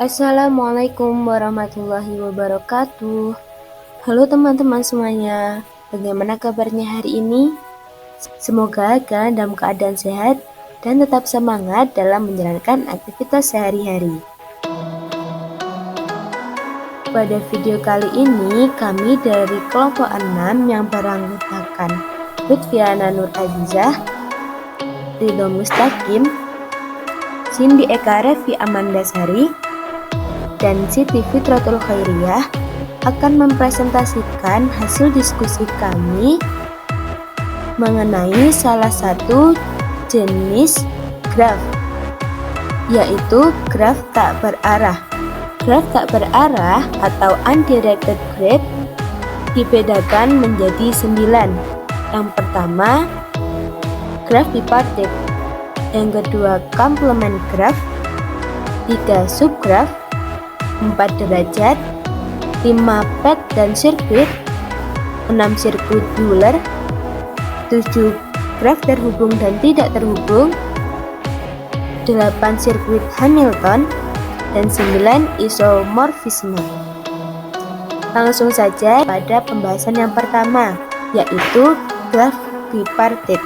Assalamualaikum warahmatullahi wabarakatuh. Halo teman-teman semuanya, bagaimana kabarnya hari ini? Semoga kalian dalam keadaan sehat dan tetap semangat dalam menjalankan aktivitas sehari-hari. Pada video kali ini, kami dari kelompok 6 yang beranggotakan Lutfiana Nur Azizah, Ridho Mustaqim, Cindy Eka Revi Amandasari, dan Siti Fitratul Khairiyah akan mempresentasikan hasil diskusi kami mengenai salah satu jenis graf, yaitu graf tak berarah. Graf tak berarah atau undirected graph dibedakan menjadi 9. Yang pertama, graf bipartit. Yang kedua, complement graph. 3, subgraph. 4, derajat. 5, pad dan sirkuit. 6, sirkuit Euler. 7, graf terhubung dan tidak terhubung. 8, sirkuit Hamilton. Dan 9, isomorfisme. Langsung saja pada pembahasan yang pertama, yaitu graf bipartit.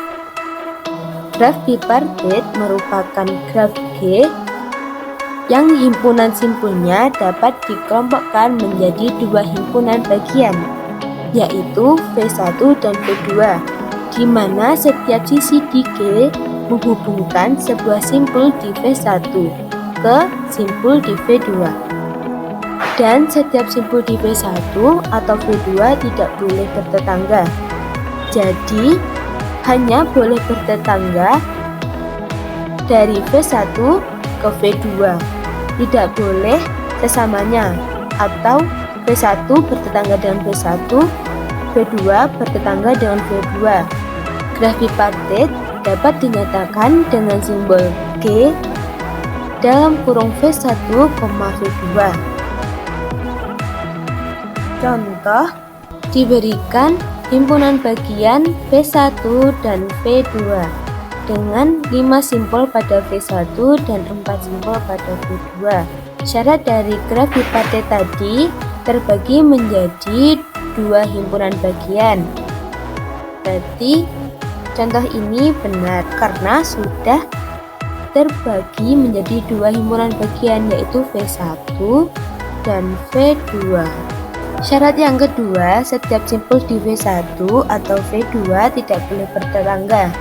Graf bipartit merupakan graf G yang himpunan simpulnya dapat dikelompokkan menjadi 2 himpunan bagian, yaitu V1 dan V2, di mana setiap sisi di G menghubungkan sebuah simpul di V1 ke simpul di V2. Dan setiap simpul di V1 atau V2 tidak boleh bertetangga. Jadi, hanya boleh bertetangga dari V1 ke V2. Tidak boleh sesamanya, atau V1 bertetangga dengan V1, V2 bertetangga dengan V2. Graf bipartit dapat dinyatakan dengan simbol G dalam kurung V1, V2. Contoh, diberikan himpunan bagian V1 dan V2 dengan 5 simpul pada V1 dan 4 simpul pada V2. Syarat dari graf bipartit tadi terbagi menjadi 2 himpunan bagian. Berarti contoh ini benar karena sudah terbagi menjadi 2 himpunan bagian, yaitu V1 dan V2. Syarat yang kedua, setiap simpul di V1 atau V2 tidak boleh bertetangga.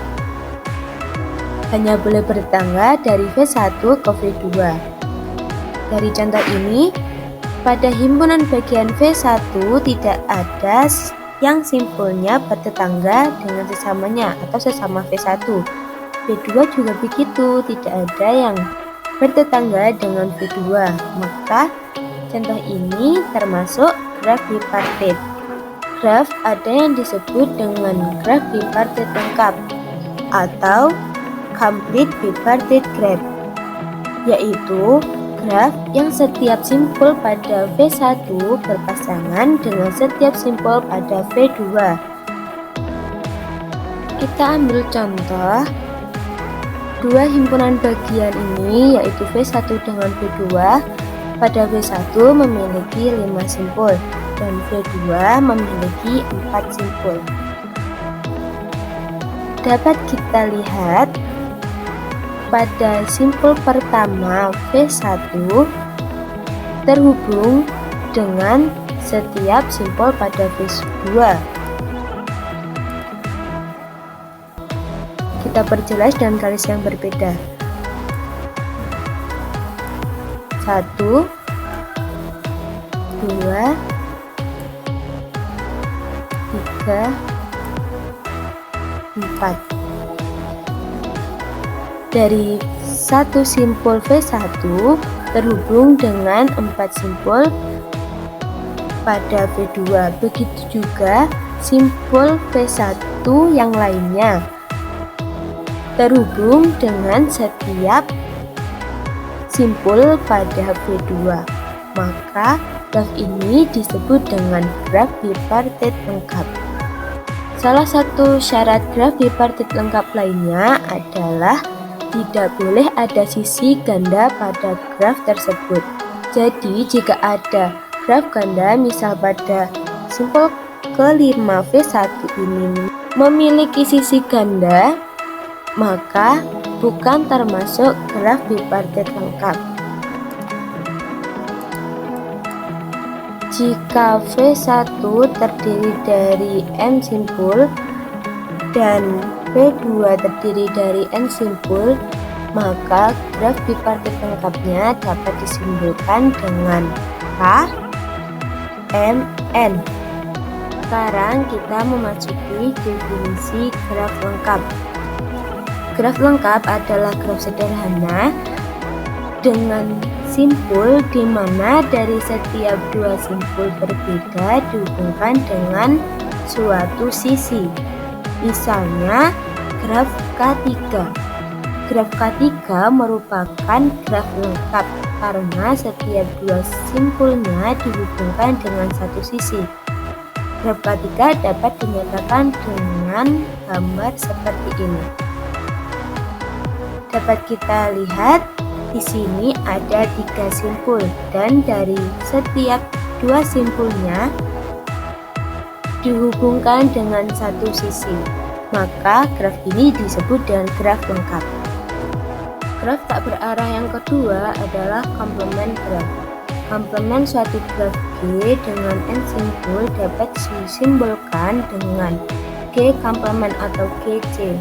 Hanya boleh bertetangga dari V1 ke V2. Dari contoh ini, pada himpunan bagian V1 tidak ada yang simpulnya bertetangga dengan sesamanya atau sesama V1. V2 juga begitu, tidak ada yang bertetangga dengan V2. Maka contoh ini termasuk graf bipartit. Graf ada yang disebut dengan graf bipartit lengkap atau complete bipartit graph, yaitu graf yang setiap simpul pada V1 berpasangan dengan setiap simpul pada V2. Kita ambil contoh 2 himpunan bagian ini, yaitu V1 dengan V2. Pada V1 memiliki 5 simpul dan V2 memiliki 4 simpul. Dapat kita lihat pada simpul pertama V1 terhubung dengan setiap simpul pada V2. Kita perjelas dengan garis yang berbeda. 1, 2, 3, 4. Dari satu simpul V1 terhubung dengan 4 simpul pada V2. Begitu juga simpul V1 yang lainnya terhubung dengan setiap simpul pada V2. Maka graf ini disebut dengan graf bipartit lengkap. Salah satu syarat graf bipartit lengkap lainnya adalah tidak boleh ada sisi ganda pada graf tersebut. Jadi jika ada graf ganda, misal pada simpul kelima V1 ini memiliki sisi ganda, maka bukan termasuk graf bipartit lengkap. Jika V1 terdiri dari n simpul dan V2 terdiri dari n simpul, maka graf bipartit lengkapnya dapat disimbolkan dengan K, M, N. Sekarang kita memasuki definisi graf lengkap. Graf lengkap adalah graf sederhana dengan simpul di mana dari setiap dua simpul berbeda dihubungkan dengan suatu sisi. Misalnya graf K3. Graf K3 merupakan graf lengkap karena setiap dua simpulnya dihubungkan dengan satu sisi. Graf K3 dapat dinyatakan dengan gambar seperti ini. Dapat kita lihat di sini ada 3 simpul dan dari setiap dua simpulnya dihubungkan dengan satu sisi. Maka graf ini disebut dengan graf lengkap. Graf tak berarah yang kedua adalah komplement graf. Komplement suatu graf G dengan n simpul dapat disimbolkan dengan G komplement atau GC.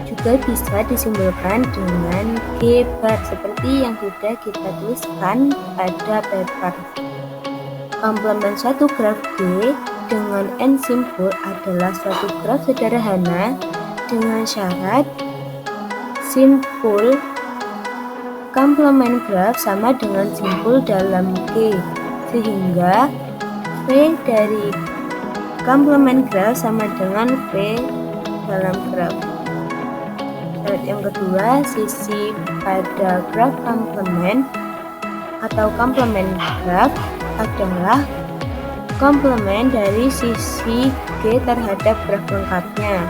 Juga bisa disimbolkan dengan G bar seperti yang sudah kita tuliskan pada paper. Komplement suatu graf G dengan n simpul adalah suatu graf sederhana dengan syarat simpul komplement graf sama dengan simpul dalam G, sehingga V dari komplement graf sama dengan V dalam graf. Syarat yang kedua, sisi pada graf komplement atau komplement graf adalah komplement dari sisi G terhadap graf lengkapnya,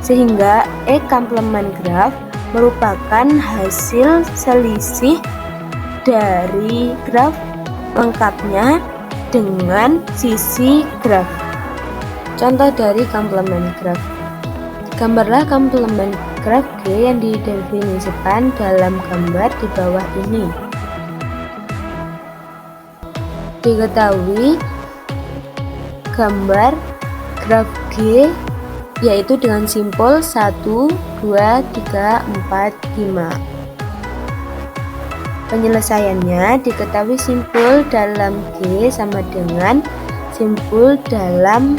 sehingga E komplement graf merupakan hasil selisih dari graf lengkapnya dengan sisi graf. Contoh dari komplement graf. Gambarlah komplement graf G yang didefinisikan dalam gambar di bawah ini. Diketahui gambar graf G yaitu dengan simpul 1, 2, 3, 4, 5. Penyelesaiannya diketahui simpul dalam G sama dengan simpul dalam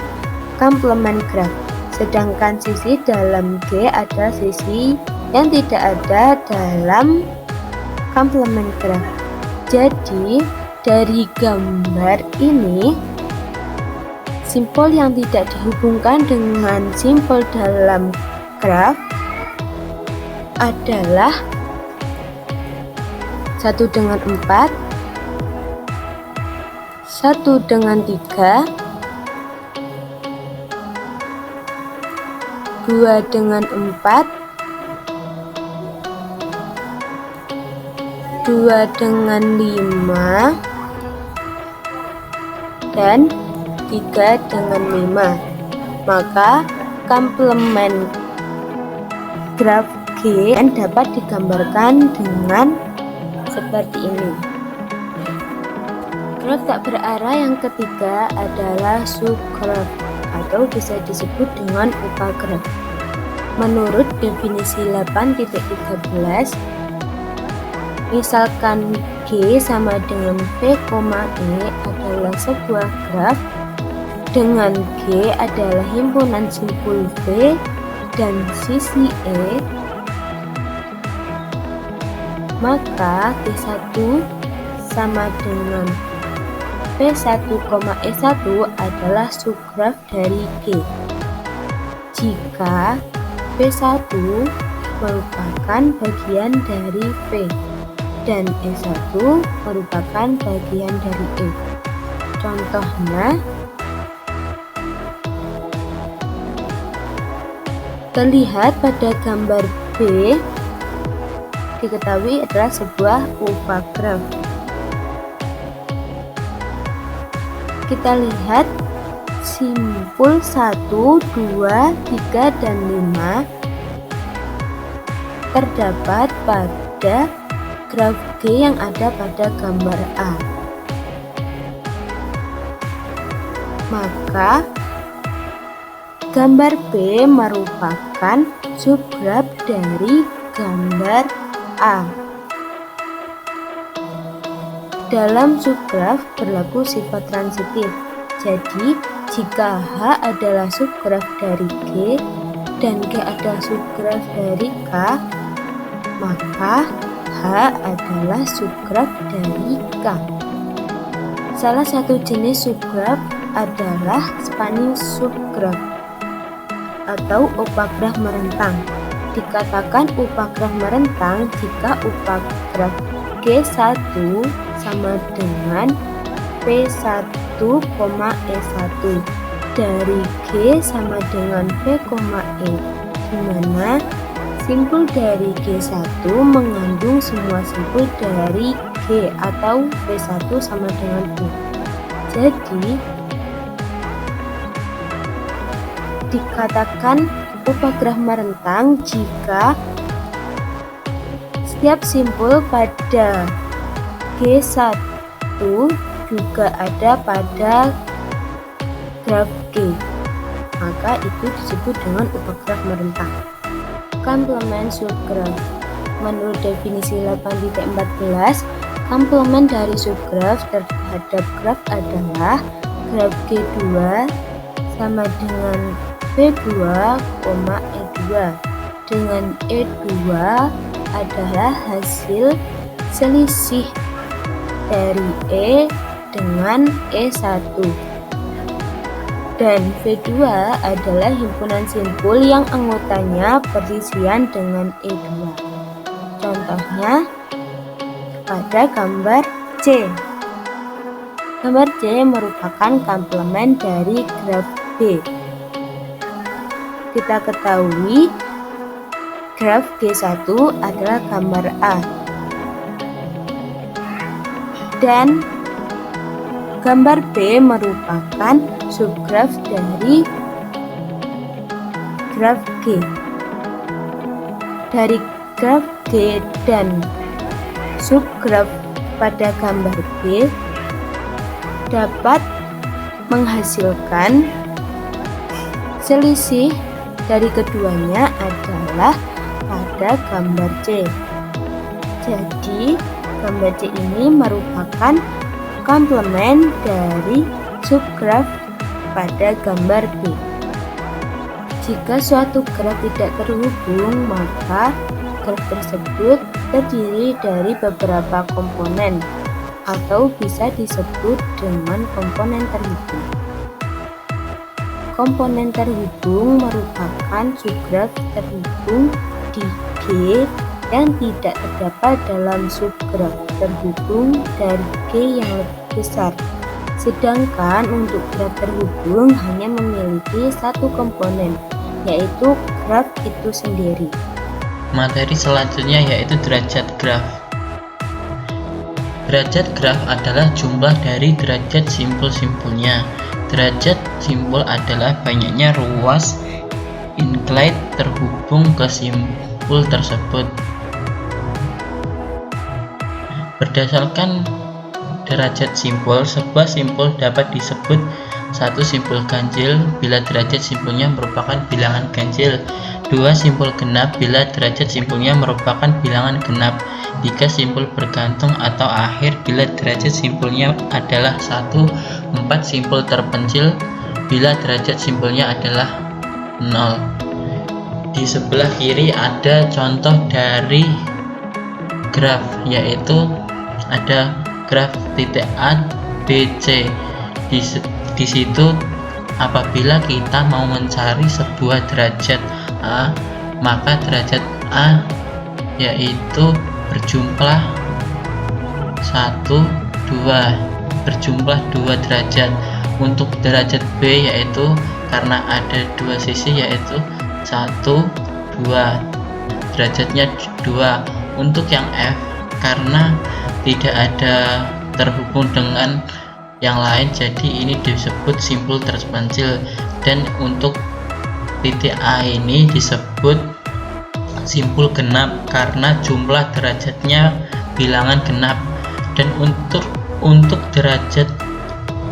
komplement graf. Sedangkan sisi dalam G adalah sisi yang tidak ada dalam komplement graf. Jadi dari gambar ini, simpul yang tidak dihubungkan dengan simpul dalam graf adalah 1 dengan 4, 1 dengan 3, 2 dengan 4, 2 dengan 5, dan 3 dengan 5. Maka komplement graf G dapat digambarkan dengan seperti ini. Graf tak berarah yang ketiga adalah subgraf atau bisa disebut dengan upagraf. Menurut definisi 8.13, misalkan G sama dengan V, E adalah sebuah graf dengan G adalah himpunan simpul V dan sisi E, maka G1 sama dengan V1, E1 adalah subgraf dari G. Jika V1 merupakan bagian dari V dan E1 merupakan bagian dari E. Contohnya, terlihat pada gambar B, diketahui adalah sebuah upagraf. Kita lihat simpul 1, 2, 3, dan 5 terdapat pada graf G yang ada pada gambar A. Maka gambar B merupakan subgraf dari gambar A. Dalam subgraf berlaku sifat transitif. Jadi, jika H adalah subgraf dari G dan G adalah subgraf dari K, maka H adalah subgraf dari K. Salah satu jenis subgraf adalah spanning subgraf atau upagraf merentang. Dikatakan upagraf merentang jika upagraf G1 sama dengan P1, E1 dari G sama dengan P, E, di mana simpul dari G1 mengandung semua simpul dari G atau P1 sama dengan P. Jadi dikatakan upagraf merentang jika setiap simpul pada G1 juga ada pada graf G, maka itu disebut dengan upagraf merentang. Komplement subgraf. Menurut definisi 8.14, komplement dari subgraf terhadap graf adalah graf G2 sama dengan P2, E2, dengan E2 adalah hasil selisih dari E dengan E1, dan V2 adalah himpunan simpul yang anggotanya persisian dengan E2. Contohnya pada gambar C. Gambar C merupakan komplement dari graf B. Kita ketahui graf G1 adalah gambar A, dan gambar B merupakan subgraf dari graf G. Dari graf G dan subgraf pada gambar B dapat menghasilkan selisih dari keduanya adalah pada gambar C. Jadi gambar C ini merupakan komplement dari subgraf pada gambar B. Jika suatu graf tidak terhubung, maka graf tersebut terdiri dari beberapa komponen atau bisa disebut dengan komponen terhubung. Komponen terhubung merupakan subgraf terhubung di G yang tidak terdapat dalam subgraf terhubung dari G yang lebih besar. Sedangkan untuk graf terhubung hanya memiliki satu komponen, yaitu graf itu sendiri. Materi selanjutnya yaitu derajat graf. Derajat graf adalah jumlah dari derajat simpul-simpulnya. Derajat simpul adalah banyaknya ruas incline terhubung ke simpul tersebut. Berdasarkan derajat simpul, sebuah simpul dapat disebut satu simpul ganjil bila derajat simpulnya merupakan bilangan ganjil, dua simpul genap bila derajat simpulnya merupakan bilangan genap, tiga simpul bergantung atau akhir bila derajat simpulnya adalah 1, 4 simpul terpencil bila derajat simpulnya adalah 0. Di sebelah kiri ada contoh dari graf, yaitu ada graf titik A, B, C. Di situ apabila kita mau mencari sebuah derajat A, maka derajat A yaitu berjumlah 1, 2, berjumlah 2 derajat. Untuk derajat B yaitu karena ada dua sisi yaitu 1, 2, derajatnya 2. Untuk yang F karena tidak ada terhubung dengan yang lain, jadi ini disebut simpul terpencil. Dan untuk titik A ini disebut simpul genap karena jumlah derajatnya bilangan genap. Dan untuk derajat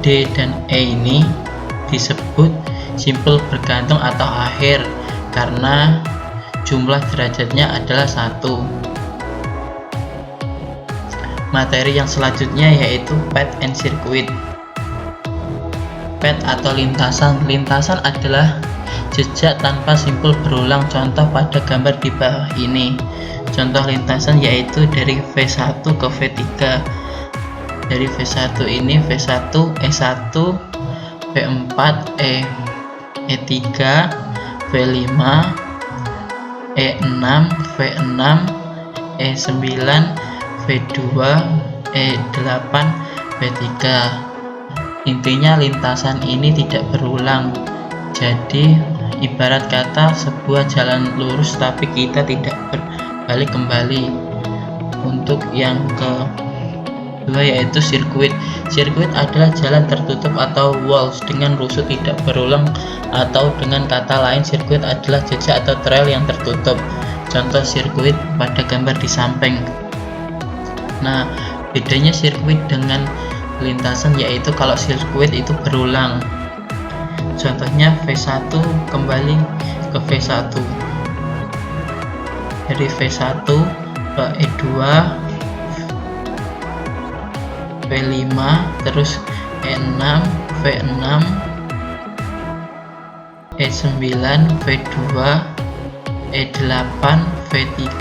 D dan E ini disebut simpul bergantung atau akhir karena jumlah derajatnya adalah 1. Materi yang selanjutnya yaitu path and circuit. Path atau lintasan. Lintasan adalah jejak tanpa simpul berulang. Contoh pada gambar di bawah ini. Contoh lintasan yaitu dari V1 ke V3. Dari V1 ini V1, E1, V4, E3, V5, E6, V6, E9, V2, E8, V3. Intinya lintasan ini tidak berulang. Jadi ibarat kata sebuah jalan lurus tapi kita tidak berbalik kembali. Untuk yang kedua yaitu sirkuit. Sirkuit adalah jalan tertutup atau walls dengan rusuk tidak berulang, atau dengan kata lain sirkuit adalah jejak atau trail yang tertutup. Contoh sirkuit pada gambar di samping. Nah, bedanya sirkuit dengan lintasan yaitu kalau sirkuit itu berulang. Contohnya V1 kembali ke V1. Dari V1 ke E2, V5, terus E6, V6, E9, V2, E8, V3,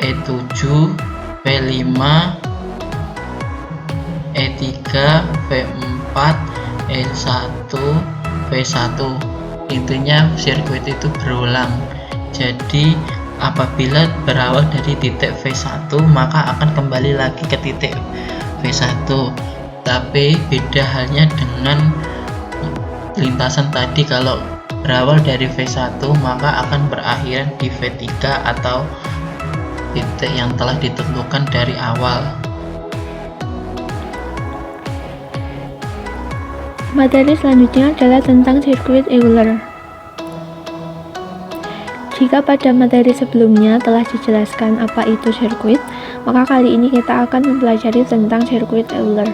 E7, V5, E3, V4, E1, V1. Intinya sirkuit itu berulang. Jadi apabila berawal dari titik V1 maka akan kembali lagi ke titik V1. Tapi beda halnya dengan lintasan tadi, kalau berawal dari V1 maka akan berakhir di V3 atau titik yang telah ditentukan dari awal. Materi selanjutnya adalah tentang sirkuit Euler. Jika pada materi sebelumnya telah dijelaskan apa itu sirkuit, maka kali ini kita akan mempelajari tentang sirkuit Euler.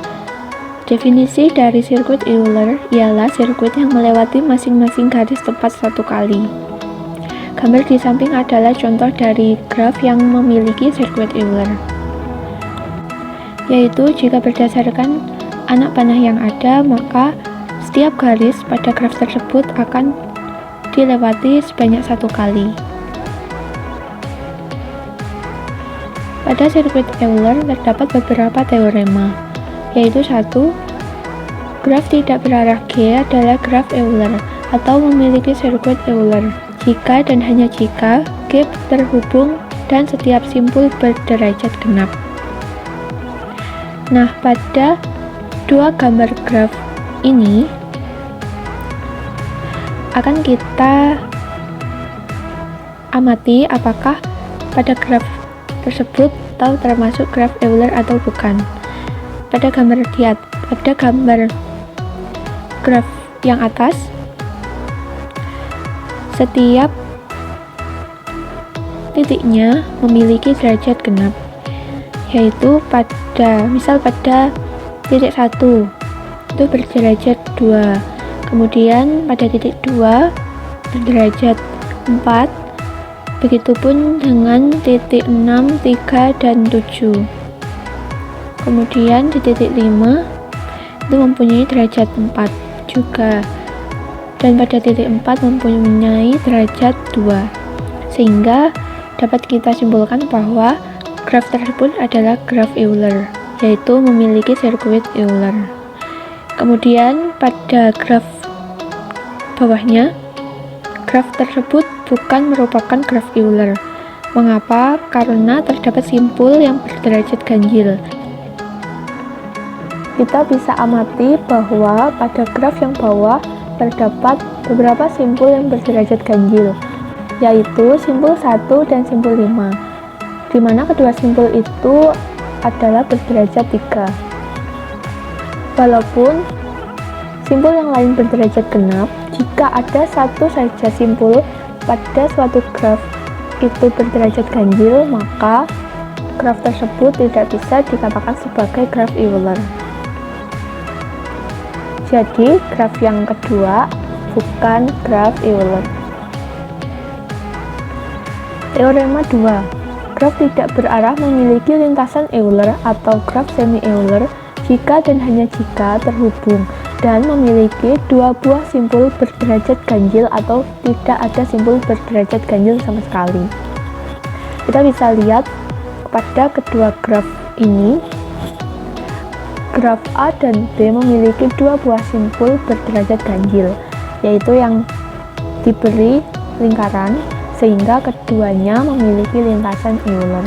Definisi dari sirkuit Euler ialah sirkuit yang melewati masing-masing garis tepat satu kali. Gambar di samping adalah contoh dari graf yang memiliki sirkuit Euler, yaitu jika berdasarkan anak panah yang ada, maka setiap garis pada graf tersebut akan dilewati sebanyak satu kali. Pada sirkuit Euler terdapat beberapa teorema, yaitu 1. Graf tidak berarah G adalah graf Euler atau memiliki sirkuit Euler jika dan hanya jika G terhubung dan setiap simpul berderajat genap. Nah, pada dua gambar graf ini akan kita amati apakah pada graf tersebut tahu termasuk graf Euler atau bukan. Pada gambar graf yang atas, setiap titiknya memiliki derajat genap, yaitu pada titik 1 itu berderajat 2, kemudian pada titik 2 berderajat 4, begitupun dengan titik 6, 3, dan 7. Kemudian di titik 5 itu mempunyai derajat 4 juga, dan pada titik 4 mempunyai derajat 2, sehingga dapat kita simpulkan bahwa graf tersebut adalah graf Euler, yaitu memiliki sirkuit Euler. Kemudian pada graf bawahnya, graf tersebut bukan merupakan graf Euler. Mengapa? Karena terdapat simpul yang berderajat ganjil. Kita bisa amati bahwa pada graf yang bawah terdapat beberapa simpul yang berderajat ganjil, yaitu simpul 1 dan simpul 5, di mana kedua simpul itu adalah berderajat 3. Walaupun simpul yang lain berderajat genap, jika ada satu saja simpul pada suatu graf itu berderajat ganjil, maka graf tersebut tidak bisa dikatakan sebagai graf Euler. Jadi, graf yang kedua bukan graf Euler. Teorema 2. Graf tidak berarah memiliki lintasan Euler atau graf semi-Euler jika dan hanya jika terhubung dan memiliki dua buah simpul berderajat ganjil atau tidak ada simpul berderajat ganjil sama sekali. Kita bisa lihat pada kedua graf ini, graf A dan B memiliki dua buah simpul berderajat ganjil, yaitu yang diberi lingkaran, sehingga keduanya memiliki lintasan Euler.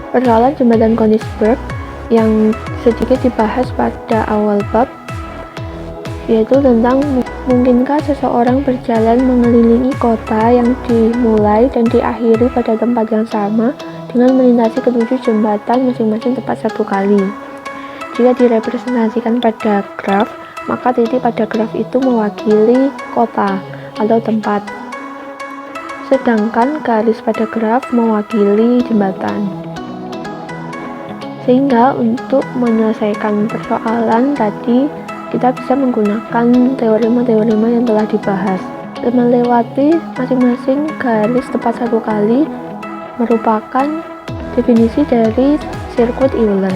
Persoalan jembatan Königsberg yang sedikit dibahas pada awal bab, yaitu tentang mungkinkah seseorang berjalan mengelilingi kota yang dimulai dan diakhiri pada tempat yang sama dengan melintasi ketujuh jembatan masing-masing tepat satu kali. Jika direpresentasikan pada graf, maka titik pada graf itu mewakili kota atau tempat, sedangkan garis pada graf mewakili jembatan. Sehingga untuk menyelesaikan persoalan tadi, kita bisa menggunakan teorema-teorema yang telah dibahas. Melewati masing-masing garis tepat satu kali merupakan definisi dari sirkuit Euler.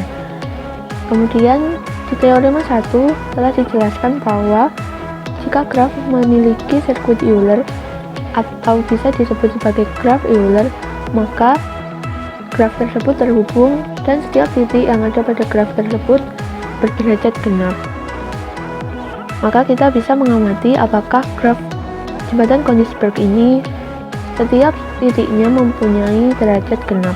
Kemudian di teorema 1 telah dijelaskan bahwa jika graf memiliki sirkuit Euler atau bisa disebut sebagai graf Euler, maka graf tersebut terhubung dan setiap titik yang ada pada graf tersebut berderajat genap. Maka kita bisa mengamati apakah graf jembatan Königsberg ini setiap titiknya mempunyai derajat genap.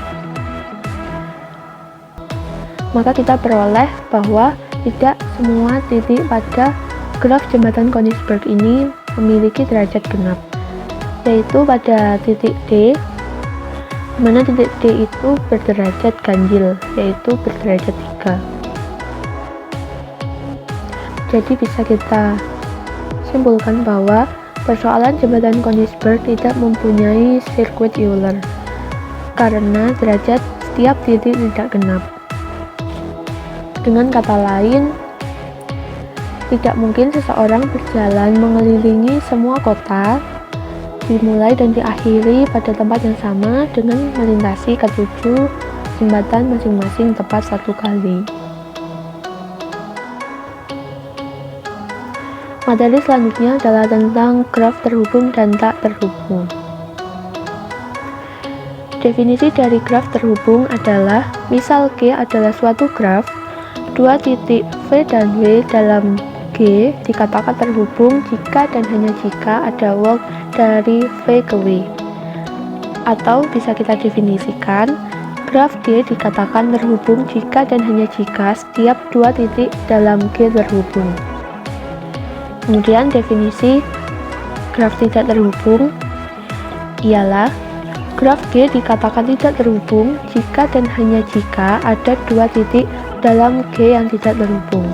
Maka kita peroleh bahwa tidak semua titik pada graf jembatan Königsberg ini memiliki derajat genap, yaitu pada titik D, mana titik D itu berderajat ganjil, yaitu berderajat 3. Jadi bisa kita simpulkan bahwa persoalan jembatan Königsberg tidak mempunyai sirkuit Euler karena derajat setiap titik tidak genap. Dengan kata lain, tidak mungkin seseorang berjalan mengelilingi semua kota dimulai dan diakhiri pada tempat yang sama dengan melintasi ketujuh jembatan masing-masing tepat satu kali. Materi selanjutnya adalah tentang graf terhubung dan tak terhubung. Definisi dari graf terhubung adalah misal G adalah suatu graf, dua titik V dan W dalam G dikatakan terhubung jika dan hanya jika ada walk dari V ke W. Atau bisa kita definisikan, graf G dikatakan terhubung jika dan hanya jika setiap dua titik dalam G terhubung. Kemudian definisi graf tidak terhubung ialah graf G dikatakan tidak terhubung jika dan hanya jika ada dua titik dalam G yang tidak terhubung.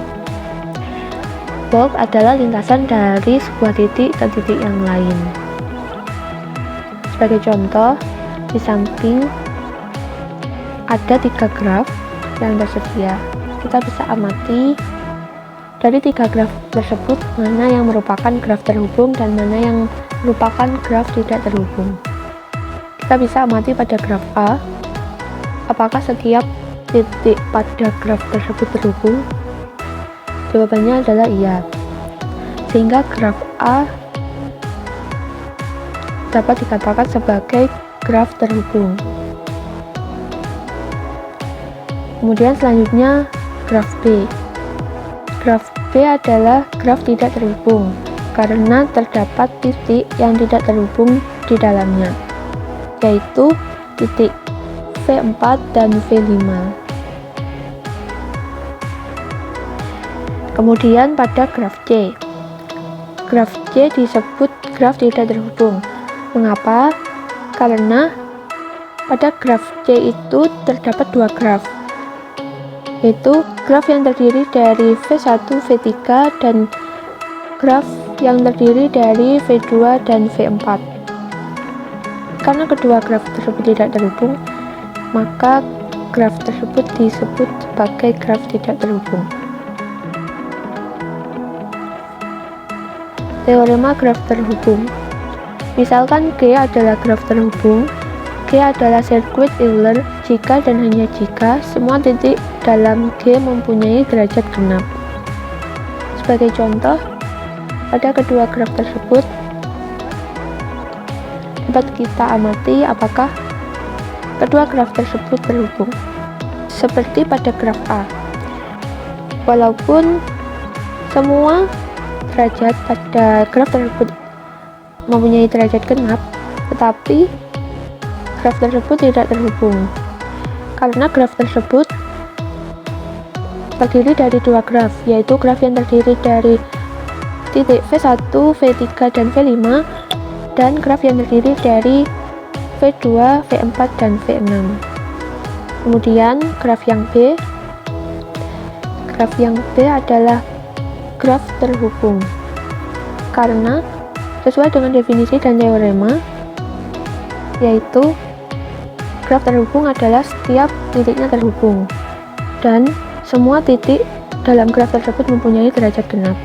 Walk adalah lintasan dari sebuah titik ke titik yang lain. Sebagai contoh, di samping ada 3 graf yang tersedia. Kita bisa amati dari 3 graf tersebut mana yang merupakan graf terhubung dan mana yang merupakan graf tidak terhubung. Kita bisa amati pada graf A, apakah setiap titik pada graf tersebut terhubung? Jawabannya adalah iya. Sehingga graf A dapat dikatakan sebagai graf terhubung. Kemudian selanjutnya graf B. Graf B adalah graf tidak terhubung karena terdapat titik yang tidak terhubung di dalamnya, yaitu titik V4 dan V5. Kemudian pada graf C. Graf C disebut graf tidak terhubung. Mengapa? Karena pada graf C itu terdapat dua graf, yaitu graf yang terdiri dari V1, V3, dan graf yang terdiri dari V2 dan V4. Karena kedua graf tersebut tidak terhubung, maka graf tersebut disebut sebagai graf tidak terhubung. Teorema graf terhubung. Misalkan G adalah graf terhubung, G adalah sirkuit Euler jika dan hanya jika semua titik dalam G mempunyai derajat genap. Sebagai contoh, pada kedua graf tersebut dapat kita amati apakah kedua graf tersebut terhubung. Seperti pada graf A, walaupun semua derajat pada graf tersebut mempunyai derajat genap, tetapi graf tersebut tidak terhubung karena graf tersebut terdiri dari dua graf, yaitu graf yang terdiri dari titik V1, V3, dan V5, dan graf yang terdiri dari V2, V4, dan V6. Kemudian graf yang B adalah graf terhubung karena sesuai dengan definisi dan teorema, yaitu graf terhubung adalah setiap titiknya terhubung dan semua titik dalam graf tersebut mempunyai derajat genap.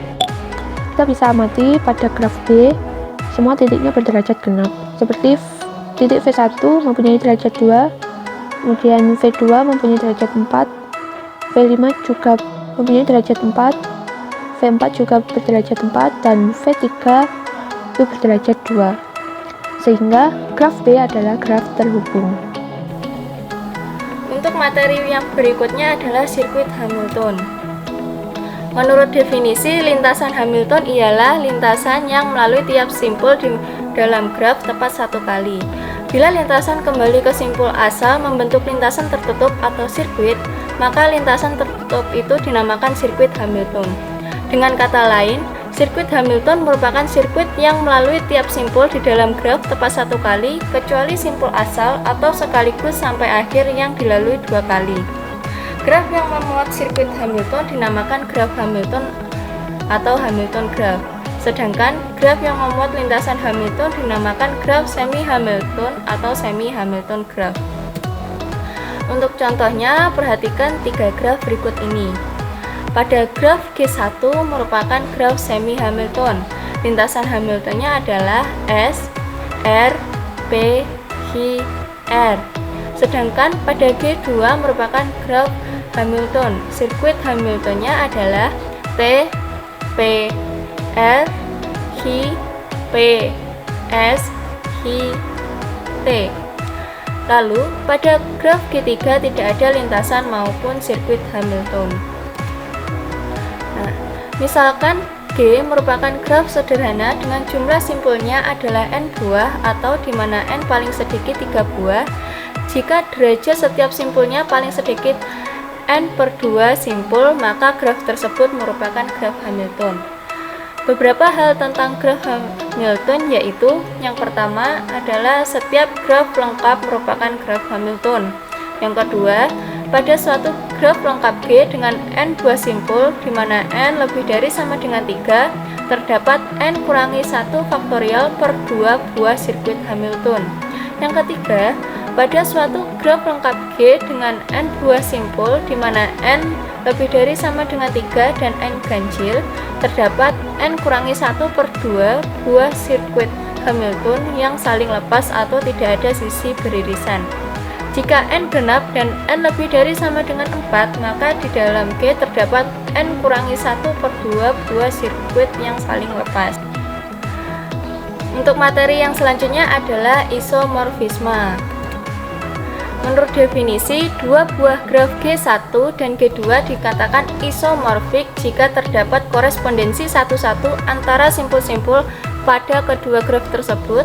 Kita bisa amati pada graf B, semua titiknya berderajat genap, seperti titik V1 mempunyai derajat 2, kemudian V2 mempunyai derajat 4, V5 juga mempunyai derajat 4, V4 juga berderajat 4, dan V3 itu berderajat 2, sehingga graf B adalah graf terhubung. Untuk materi yang berikutnya adalah sirkuit Hamilton. Menurut definisi, lintasan Hamilton ialah lintasan yang melalui tiap simpul di dalam graf tepat satu kali. Bila lintasan kembali ke simpul asal membentuk lintasan tertutup atau sirkuit, maka lintasan tertutup itu dinamakan sirkuit Hamilton. Dengan kata lain, sirkuit Hamilton merupakan sirkuit yang melalui tiap simpul di dalam graf tepat satu kali, kecuali simpul asal atau sekaligus sampai akhir yang dilalui dua kali. Graf yang memuat sirkuit Hamilton dinamakan graf Hamilton atau Hamilton graph. Sedangkan graf yang memuat lintasan Hamilton dinamakan graf semi-Hamilton atau semi-Hamilton graph. Untuk contohnya, perhatikan tiga graf berikut ini. Pada graf G1 merupakan graf semi-Hamilton. Lintasan Hamiltonnya adalah S, R, P, Q, R. Sedangkan pada G2 merupakan graf Hamilton. Sirkuit Hamiltonnya adalah T, P, R, Q, P, S, Q, T. Lalu, pada graf G3 tidak ada lintasan maupun sirkuit Hamilton. Nah, misalkan G merupakan graf sederhana dengan jumlah simpulnya adalah n buah atau di mana n paling sedikit 3 buah. Jika derajat setiap simpulnya paling sedikit n/2 simpul, maka graf tersebut merupakan graf Hamilton. Beberapa hal tentang graf Hamilton yaitu, yang pertama adalah setiap graf lengkap merupakan graf Hamilton. Yang kedua, pada suatu graf lengkap G dengan n buah simpul di mana n lebih dari sama dengan 3, terdapat n kurangi 1 faktorial per 2 buah sirkuit Hamilton. Yang ketiga, pada suatu graf lengkap G dengan n buah simpul di mana n lebih dari sama dengan 3 dan n ganjil, terdapat n kurangi 1/2 buah sirkuit Hamilton yang saling lepas atau tidak ada sisi beririsan. Jika n genap dan n lebih dari sama dengan 4, maka di dalam G terdapat n kurangi 1/2 buah sirkuit yang saling lepas. Untuk materi yang selanjutnya adalah isomorfisme. Menurut definisi, dua buah graf G1 dan G2 dikatakan isomorfik jika terdapat korespondensi satu-satu antara simpul-simpul pada kedua graf tersebut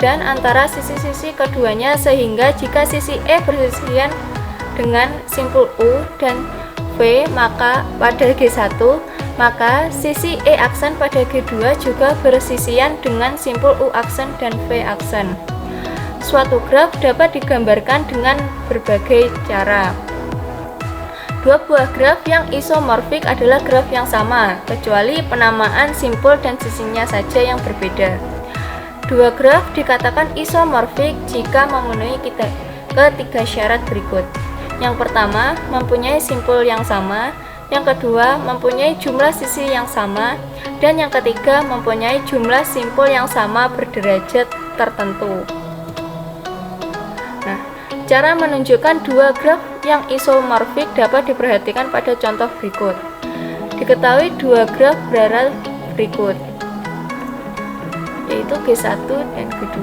dan antara sisi-sisi keduanya, sehingga jika sisi E bersisian dengan simpul U dan V maka pada G1, maka sisi E aksen pada G2 juga bersisian dengan simpul U aksen dan V aksen. suatu graf dapat digambarkan dengan berbagai cara. Dua buah graf yang isomorfik adalah graf yang sama, kecuali penamaan simpul dan sisinya saja yang berbeda. Dua graf dikatakan isomorfik jika memenuhi ketiga syarat berikut. Yang pertama, mempunyai simpul yang sama. Yang kedua, mempunyai jumlah sisi yang sama. Dan yang ketiga, mempunyai jumlah simpul yang sama berderajat tertentu. Nah, cara menunjukkan dua graf yang isomorfik dapat diperhatikan pada contoh berikut. Diketahui dua graf berarah berikut, yaitu G1 dan G2.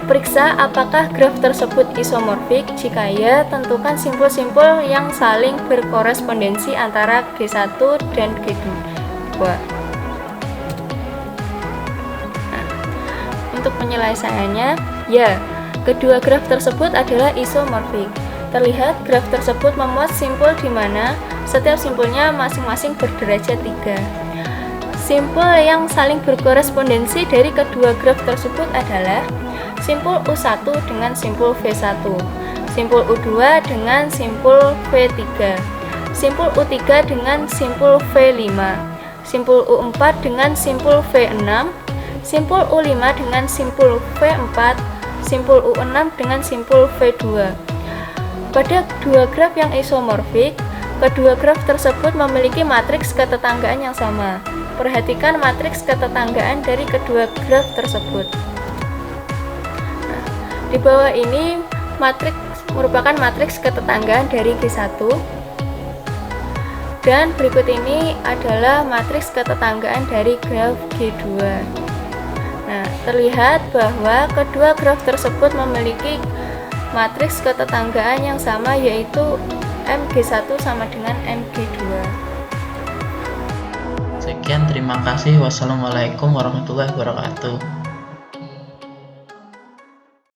Periksa apakah graf tersebut isomorfik. Jika ya, tentukan simpul-simpul yang saling berkorespondensi antara G1 dan G2. Nah, untuk penyelesaiannya, ya, kedua graf tersebut adalah isomorfik. Terlihat graf tersebut memuat simpul di mana setiap simpulnya masing-masing berderajat 3. Simpul yang saling berkorespondensi dari kedua graf tersebut adalah simpul U1 dengan simpul V1, simpul U2 dengan simpul V3, simpul U3 dengan simpul V5, simpul U4 dengan simpul V6, simpul U5 dengan simpul V4, simpul U6 dengan simpul V2. Pada dua graf yang isomorfik, kedua graf tersebut memiliki matriks ketetanggaan yang sama. Perhatikan matriks ketetanggaan dari kedua graf tersebut. Nah, di bawah ini merupakan matriks ketetanggaan dari G1, dan berikut ini adalah matriks ketetanggaan dari graf G2. Nah, terlihat bahwa kedua graf tersebut memiliki matriks ketetanggaan yang sama, yaitu MG1 sama dengan MG2. Sekian, terima kasih. Wassalamualaikum warahmatullahi wabarakatuh.